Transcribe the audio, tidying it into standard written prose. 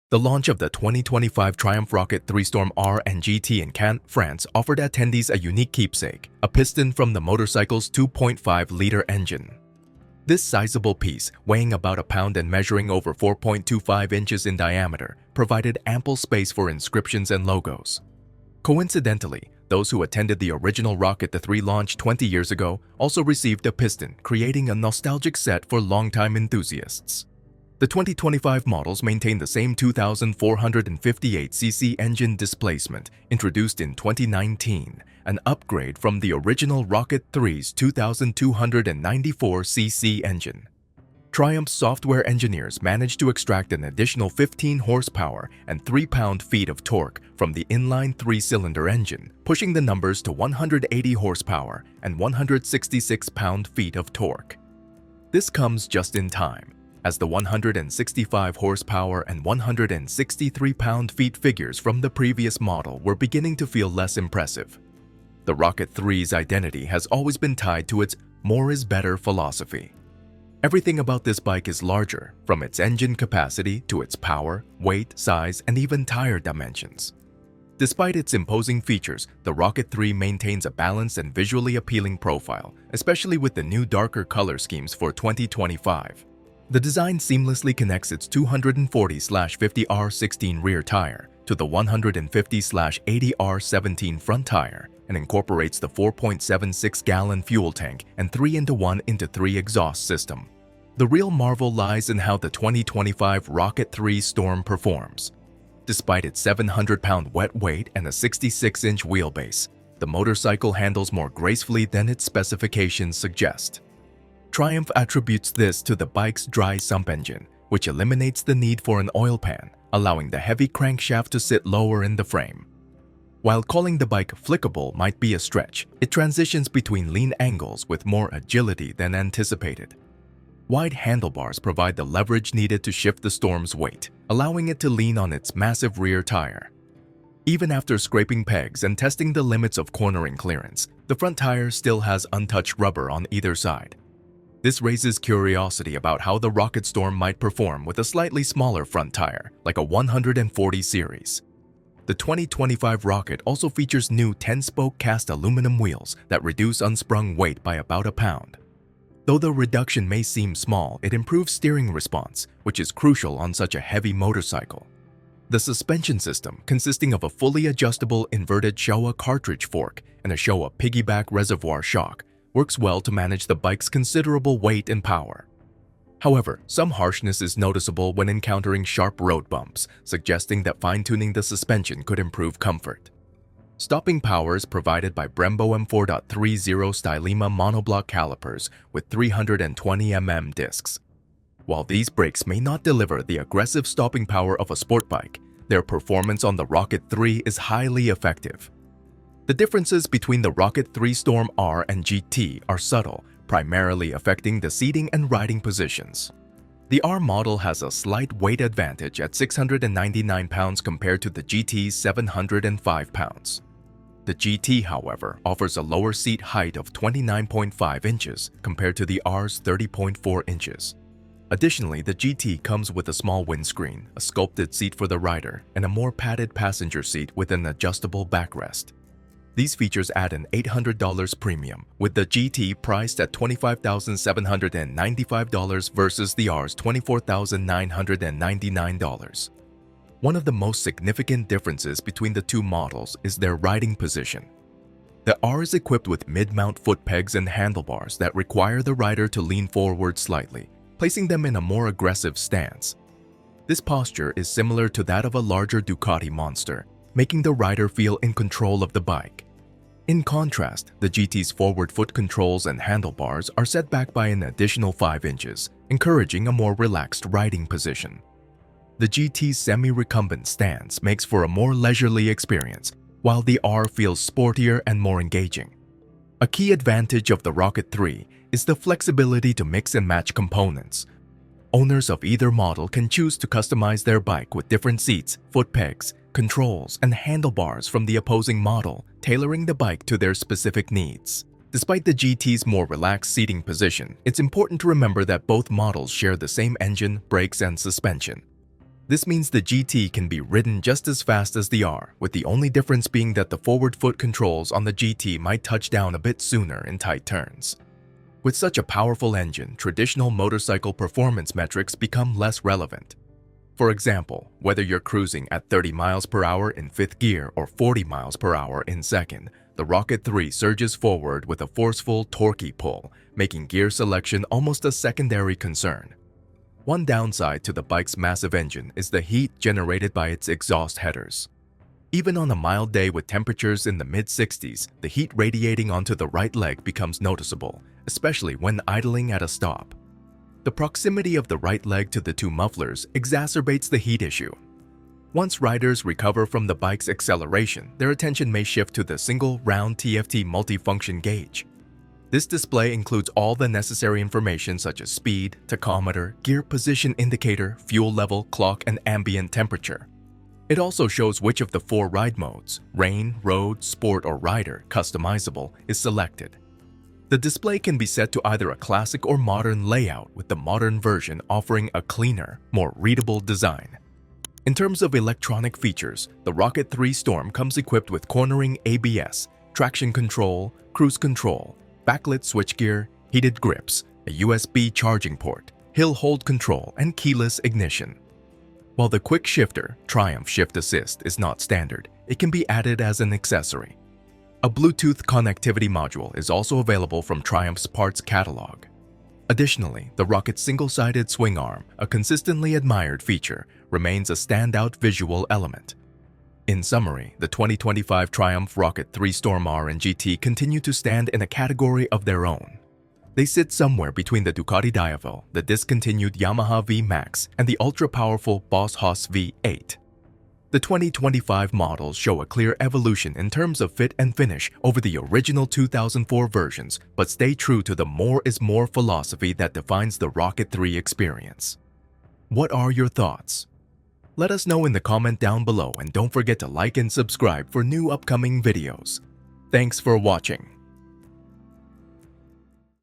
The launch of the 2025 Triumph Rocket 3 Storm R and GT in Cannes, France offered attendees a unique keepsake, a piston from the motorcycle's 2.5-liter engine. This sizable piece, weighing about a pound and measuring over 4.25 inches in diameter, provided ample space for inscriptions and logos. Coincidentally, those who attended the original Rocket 3 launch 20 years ago also received a piston, creating a nostalgic set for longtime enthusiasts. The 2025 models maintain the same 2,458cc engine displacement introduced in 2019, an upgrade from the original Rocket 3's 2,294cc engine. Triumph software engineers managed to extract an additional 15 horsepower and 3 pound-feet of torque from the inline 3-cylinder engine, pushing the numbers to 180 horsepower and 166 pound-feet of torque. This comes just in time, as the 165 horsepower and 163 pound-feet figures from the previous model were beginning to feel less impressive. The Rocket 3's identity has always been tied to its more is better philosophy. Everything about this bike is larger, from its engine capacity to its power, weight, size, and even tire dimensions. Despite its imposing features, the Rocket 3 maintains a balanced and visually appealing profile, especially with the new darker color schemes for 2025. The design seamlessly connects its 240/50R16 rear tire to the 150/80R17 front tire and incorporates the 4.76-gallon fuel tank and 3-in-1-into-3 exhaust system. The real marvel lies in how the 2025 Rocket 3 Storm performs. Despite its 700-pound wet weight and a 66-inch wheelbase, the motorcycle handles more gracefully than its specifications suggest. Triumph attributes this to the bike's dry sump engine, which eliminates the need for an oil pan, allowing the heavy crankshaft to sit lower in the frame. While calling the bike flickable might be a stretch, it transitions between lean angles with more agility than anticipated. Wide handlebars provide the leverage needed to shift the Storm's weight, allowing it to lean on its massive rear tire. Even after scraping pegs and testing the limits of cornering clearance, the front tire still has untouched rubber on either side. This raises curiosity about how the Rocket Storm might perform with a slightly smaller front tire, like a 140 series. The 2025 Rocket also features new 10-spoke cast aluminum wheels that reduce unsprung weight by about a pound. Though the reduction may seem small, it improves steering response, which is crucial on such a heavy motorcycle. The suspension system, consisting of a fully adjustable inverted Showa cartridge fork and a Showa piggyback reservoir shock, works well to manage the bike's considerable weight and power. However, some harshness is noticeable when encountering sharp road bumps, suggesting that fine-tuning the suspension could improve comfort. Stopping power is provided by Brembo M4.30 Stylema monoblock calipers with 320 mm discs. While these brakes may not deliver the aggressive stopping power of a sport bike, their performance on the Rocket 3 is highly effective. The differences between the Rocket 3 Storm R and GT are subtle, primarily affecting the seating and riding positions. The R model has a slight weight advantage at 699 pounds compared to the GT's 705 pounds. The GT, however, offers a lower seat height of 29.5 inches compared to the R's 30.4 inches. Additionally, the GT comes with a small windscreen, a sculpted seat for the rider, and a more padded passenger seat with an adjustable backrest. These features add an $800 premium, with the GT priced at $25,795 versus the R's $24,999. One of the most significant differences between the two models is their riding position. The R is equipped with mid-mount foot pegs and handlebars that require the rider to lean forward slightly, placing them in a more aggressive stance. This posture is similar to that of a larger Ducati Monster, making the rider feel in control of the bike. In contrast, the GT's forward foot controls and handlebars are set back by an additional 5 inches, encouraging a more relaxed riding position. The GT's semi-recumbent stance makes for a more leisurely experience, while the R feels sportier and more engaging. A key advantage of the Rocket 3 is the flexibility to mix and match components. Owners of either model can choose to customize their bike with different seats, foot pegs, controls, and handlebars from the opposing model, tailoring the bike to their specific needs. Despite the GT's more relaxed seating position, it's important to remember that both models share the same engine, brakes, and suspension. This means the GT can be ridden just as fast as the R, with the only difference being that the forward foot controls on the GT might touch down a bit sooner in tight turns. With such a powerful engine, traditional motorcycle performance metrics become less relevant. For example, whether you're cruising at 30 miles per hour in 5th gear or 40 miles per hour in 2nd, the Rocket 3 surges forward with a forceful, torquey pull, making gear selection almost a secondary concern. One downside to the bike's massive engine is the heat generated by its exhaust headers. Even on a mild day with temperatures in the mid-60s, the heat radiating onto the right leg becomes noticeable, especially when idling at a stop. The proximity of the right leg to the two mufflers exacerbates the heat issue. Once riders recover from the bike's acceleration, their attention may shift to the single round TFT multifunction gauge. This display includes all the necessary information such as speed, tachometer, gear position indicator, fuel level, clock, and ambient temperature. It also shows which of the 4 ride modes, rain, road, sport, or rider, customizable, is selected. The display can be set to either a classic or modern layout, with the modern version offering a cleaner, more readable design. In terms of electronic features, the Rocket 3 Storm comes equipped with cornering ABS, traction control, cruise control, backlit switchgear, heated grips, a USB charging port, hill hold control, and keyless ignition. While the quick shifter, Triumph Shift Assist, is not standard, it can be added as an accessory. A Bluetooth connectivity module is also available from Triumph's parts catalog. Additionally, the Rocket's single-sided swing arm, a consistently admired feature, remains a standout visual element. In summary, the 2025 Triumph Rocket 3 Storm R and GT continue to stand in a category of their own. They sit somewhere between the Ducati Diavel, the discontinued Yamaha V-Max, and the ultra-powerful Boss Haas V8. The 2025 models show a clear evolution in terms of fit and finish over the original 2004 versions, but stay true to the more is more philosophy that defines the Rocket 3 experience. What are your thoughts? Let us know in the comment down below, and don't forget to like and subscribe for new upcoming videos. Thanks for watching.